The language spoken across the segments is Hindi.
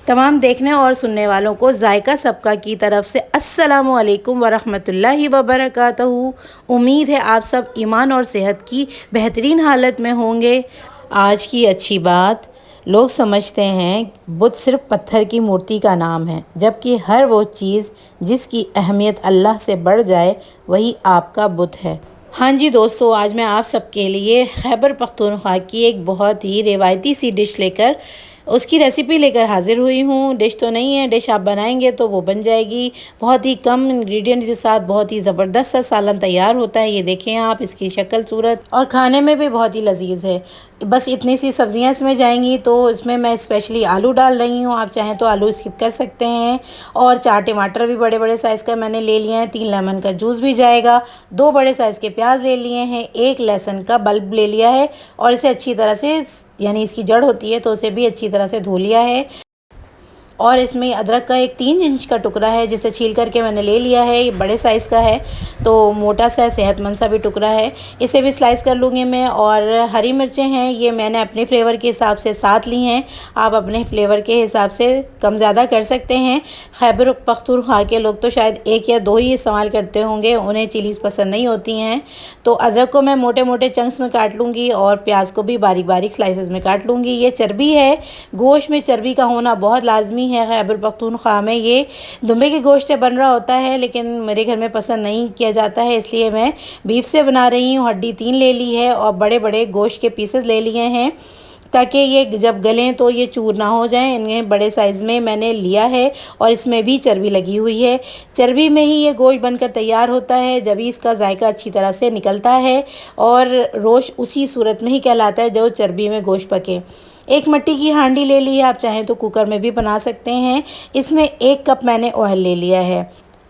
तमाम देखने और सुनने वालों को जायका सबका की तरफ से अस्सलामु अलैकुम वरहमतुल्लाहि वबरकातहू। उम्मीद है आप सब ईमान और सेहत की बेहतरीन हालत में होंगे। आज की अच्छी बात, लोग समझते हैं बुत सिर्फ पत्थर की मूर्ति का नाम है, जबकि हर वो चीज़ जिसकी अहमियत अल्लाह से बढ़ जाए वही आपका बुत है। हाँ जी दोस्तों, आज मैं आप सबके लिए खैबर पख्तूनख्वा की एक बहुत ही रिवायती सी डिश लेकर उसकी रेसिपी लेकर हाज़िर हुई हूँ। डिश तो नहीं है, डिश आप बनाएंगे तो वो बन जाएगी। बहुत ही कम इंग्रेडिएंट्स के साथ बहुत ही ज़बरदस्त सा सालन तैयार होता है। ये देखें आप, इसकी शक्ल सूरत और खाने में भी बहुत ही लजीज है। बस इतनी सी सब्जियां इसमें जाएंगी, तो इसमें मैं स्पेशली आलू डाल रही हूँ। आप चाहें तो आलू स्किप कर सकते हैं। और 4 टमाटर भी बड़े बड़े साइज़ का मैंने ले लिए हैं। 3 लेमन का जूस भी जाएगा। 2 बड़े साइज़ के प्याज ले लिए हैं। 1 लहसुन का बल्ब ले लिया है और इसे अच्छी तरह से, यानी इसकी जड़ होती है तो उसे भी अच्छी तरह से धो लिया है। और इसमें अदरक का एक 3 इंच का टुकड़ा है, जिसे छील करके मैंने ले लिया है। ये बड़े साइज़ का है तो मोटा सा सेहतमंद सा भी टुकड़ा है, इसे भी स्लाइस कर लूँगी मैं। और हरी मिर्चें हैं, ये मैंने अपने फ्लेवर के हिसाब से 7 ली हैं। आप अपने फ्लेवर के हिसाब से कम ज़्यादा कर सकते हैं। खैबर पख्तूनख्वा के लोग तो शायद 1 या 2 ही इस्तेमाल करते होंगे, उन्हें चिलीज़ पसंद नहीं होती हैं। तो अदरक को मैं मोटे मोटे चंक्स में काट लूँगी और प्याज को भी बारीक बारीक स्लाइसेस में काट लूँगी। ये चर्बी है, गोश्त में चर्बी का होना बहुत लाजमी है। खैबर पख्तूनख्वा में ये दुम्बे के गोश्त से बन रहा होता है, लेकिन मेरे घर में पसंद नहीं किया जाता है, इसलिए मैं बीफ से बना रही हूँ। हड्डी 3 ले ली है और बड़े बड़े गोश्त के पीसेस ले लिए हैं, ताकि ये जब गलें तो ये चूर ना हो जाएं। इन्हें बड़े साइज़ में मैंने लिया है और इसमें भी चर्बी लगी हुई है। चर्बी में ही ये गोश्त बनकर तैयार होता है, जब ही इसका जायका अच्छी तरह से निकलता है। और रोश उसी सूरत में ही कहलाता है जो चर्बी में गोश्त पके। 1 मिट्टी की हांडी ले ली है, आप चाहें तो कुकर में भी बना सकते हैं। इसमें 1 कप मैंने ऑयल ले लिया है।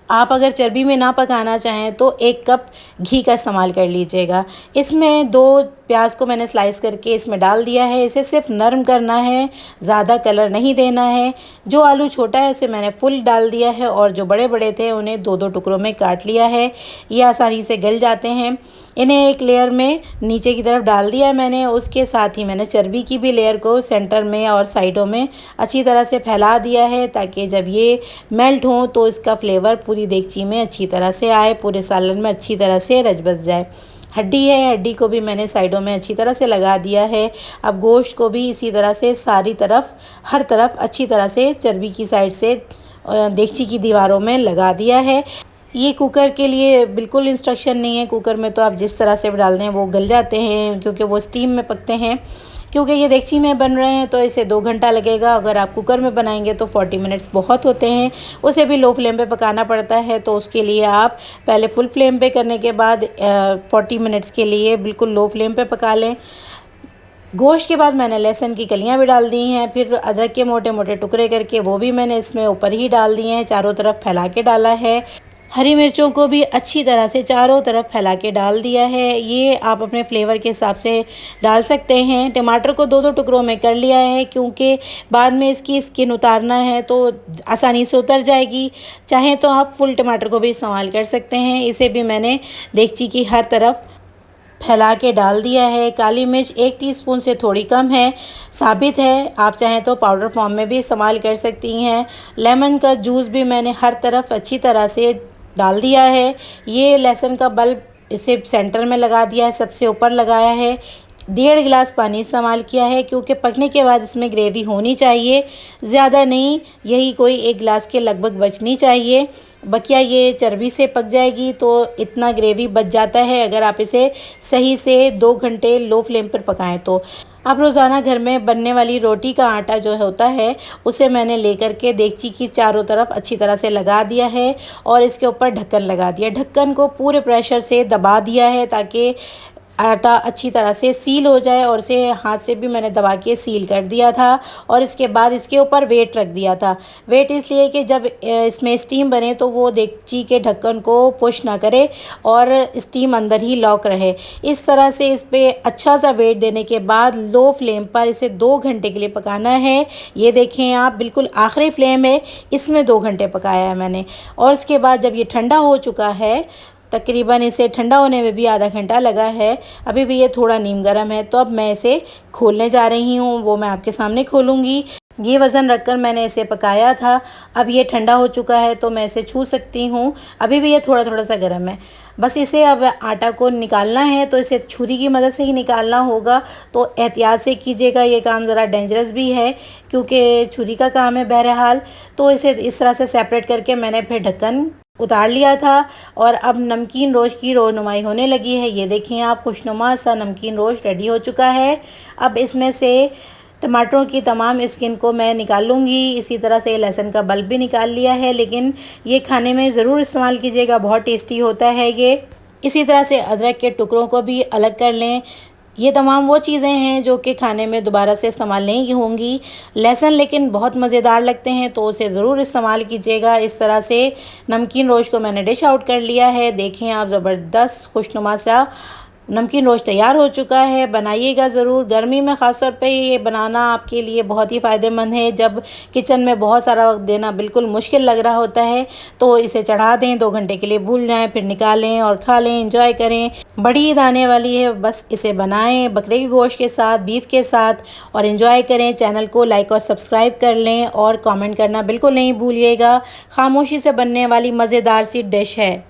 आप अगर चर्बी में ना पकाना चाहें तो 1 कप घी का इस्तेमाल कर लीजिएगा। इसमें 2 प्याज को मैंने स्लाइस करके इसमें डाल दिया है। इसे सिर्फ नरम करना है, ज़्यादा कलर नहीं देना है। जो आलू छोटा है उसे मैंने फुल डाल दिया है और जो बड़े बड़े थे उन्हें 2-2 टुकड़ों में काट लिया है। ये आसानी से गल जाते हैं। इन्हें एक लेयर में नीचे की तरफ डाल दिया मैंने। उसके साथ ही मैंने चर्बी की भी लेयर को सेंटर में और साइडों में अच्छी तरह से फैला दिया है, ताकि जब ये मेल्ट हो तो इसका फ्लेवर पूरी देगची में अच्छी तरह से आए, पूरे सालन में अच्छी तरह से रच बस जाए। हड्डी है, हड्डी को भी मैंने साइडों में अच्छी तरह से लगा दिया है। अब गोश्त को भी इसी तरह से सारी तरफ, हर तरफ अच्छी तरह से चर्बी की साइड से देगची की दीवारों में लगा दिया है। ये कुकर के लिए बिल्कुल इंस्ट्रक्शन नहीं है। कुकर में तो आप जिस तरह से डाल दें वो गल जाते हैं, क्योंकि वो स्टीम में पकते हैं। क्योंकि ये देगची में बन रहे हैं तो इसे 2 घंटा लगेगा। अगर आप कुकर में बनाएंगे तो 40 मिनट्स बहुत होते हैं। उसे भी लो फ्लेम पे पकाना पड़ता है, तो उसके लिए आप पहले फुल फ्लेम पे करने के बाद 40 मिनट्स के लिए बिल्कुल लो फ्लेम पे पका लें। गोश्त के बाद मैंने लहसुन की कलियां भी डाल दी हैं। फिर अदरक के मोटे मोटे टुकड़े करके वो भी मैंने इसमें ऊपर ही डाल दिए हैं, चारों तरफ फैला के डाला है। हरी मिर्चों को भी अच्छी तरह से चारों तरफ फैला के डाल दिया है। ये आप अपने फ्लेवर के हिसाब से डाल सकते हैं। टमाटर को 2-2 टुकड़ों में कर लिया है, क्योंकि बाद में इसकी स्किन उतारना है तो आसानी से उतर जाएगी। चाहें तो आप फुल टमाटर को भी इस्तेमाल कर सकते हैं। इसे भी मैंने देगची की हर तरफ फैला के डाल दिया है। काली मिर्च 1 टीस्पून से थोड़ी कम है, साबित है। आप चाहें तो पाउडर फॉर्म में भी इस्तेमाल कर सकती हैं। लेमन का जूस भी मैंने हर तरफ अच्छी तरह से डाल दिया है। ये लहसुन का बल्ब इसे सेंटर में लगा दिया है, सबसे ऊपर लगाया है। 1.5 गिलास पानी इस्तेमाल किया है, क्योंकि पकने के बाद इसमें ग्रेवी होनी चाहिए, ज़्यादा नहीं, यही कोई 1 गिलास के लगभग बचनी चाहिए। बकिया ये चर्बी से पक जाएगी तो इतना ग्रेवी बच जाता है अगर आप इसे सही से 2 घंटे लो फ्लेम पर पकाएं तो। अब रोज़ाना घर में बनने वाली रोटी का आटा जो होता है उसे मैंने लेकर के देगची की चारों तरफ अच्छी तरह से लगा दिया है और इसके ऊपर ढक्कन लगा दिया। ढक्कन को पूरे प्रेशर से दबा दिया है ताकि आटा अच्छी तरह से सील हो जाए, और इसे हाथ से भी मैंने दबा के सील कर दिया था। और इसके बाद इसके ऊपर वेट रख दिया था। वेट इसलिए कि जब इसमें स्टीम बने तो वो देगची के ढक्कन को पुश ना करे और स्टीम अंदर ही लॉक रहे। इस तरह से इस पर अच्छा सा वेट देने के बाद लो फ्लेम पर इसे 2 घंटे के लिए पकाना है। ये देखें आप, बिल्कुल आखिरी फ्लेम है, इसमें 2 घंटे पकाया है मैंने। और उसके बाद जब ये ठंडा हो चुका है, तकरीबन इसे ठंडा होने में भी आधा घंटा लगा है, अभी भी ये थोड़ा नीम गर्म है, तो अब मैं इसे खोलने जा रही हूँ। वो मैं आपके सामने खोलूँगी। ये वज़न रखकर मैंने इसे पकाया था। अब ये ठंडा हो चुका है तो मैं इसे छू सकती हूँ। अभी भी ये थोड़ा थोड़ा सा गर्म है। बस इसे अब आटा को निकालना है तो इसे छुरी की मदद से ही निकालना होगा, तो एहतियात से कीजिएगा। ये काम ज़रा डेंजरस भी है क्योंकि छुरी का काम है बहरहाल। तो इसे इस तरह से सेपरेट करके मैंने फिर ढक्कन उतार लिया था और अब नमकीन रोश की रोनुमाई होने लगी है। ये देखें आप, खुशनुमा सा नमकीन रोश रेडी हो चुका है। अब इसमें से टमाटरों की तमाम स्किन को मैं निकाल लूँगी। इसी तरह से लहसुन का बल्ब भी निकाल लिया है, लेकिन ये खाने में ज़रूर इस्तेमाल कीजिएगा, बहुत टेस्टी होता है ये। इसी तरह से अदरक के टुकड़ों को भी अलग कर लें। ये तमाम वो चीज़ें हैं जो कि खाने में दोबारा से इस्तेमाल नहीं होंगी। लहसुन लेकिन बहुत मज़ेदार लगते हैं तो उसे ज़रूर इस्तेमाल कीजिएगा। इस तरह से नमकीन रोश को मैंने डिश आउट कर लिया है। देखें आप, ज़बरदस्त खुशनुमा सा नमकीन रोश तैयार हो चुका है। बनाइएगा ज़रूर। गर्मी में ख़ास तौर पे ये बनाना आपके लिए बहुत ही फ़ायदेमंद है। जब किचन में बहुत सारा वक्त देना बिल्कुल मुश्किल लग रहा होता है तो इसे चढ़ा दें, 2 घंटे के लिए भूल जाएं, फिर निकालें और खा लें, एंजॉय करें। बड़ी ईद आने वाली है, बस इसे बनाएं बकरे के गोश्त के साथ, बीफ के साथ, और एंजॉय करें। चैनल को लाइक और सब्सक्राइब कर लें और कमेंट करना बिल्कुल नहीं भूलिएगा। खामोशी से बनने वाली मज़ेदार सी डिश है।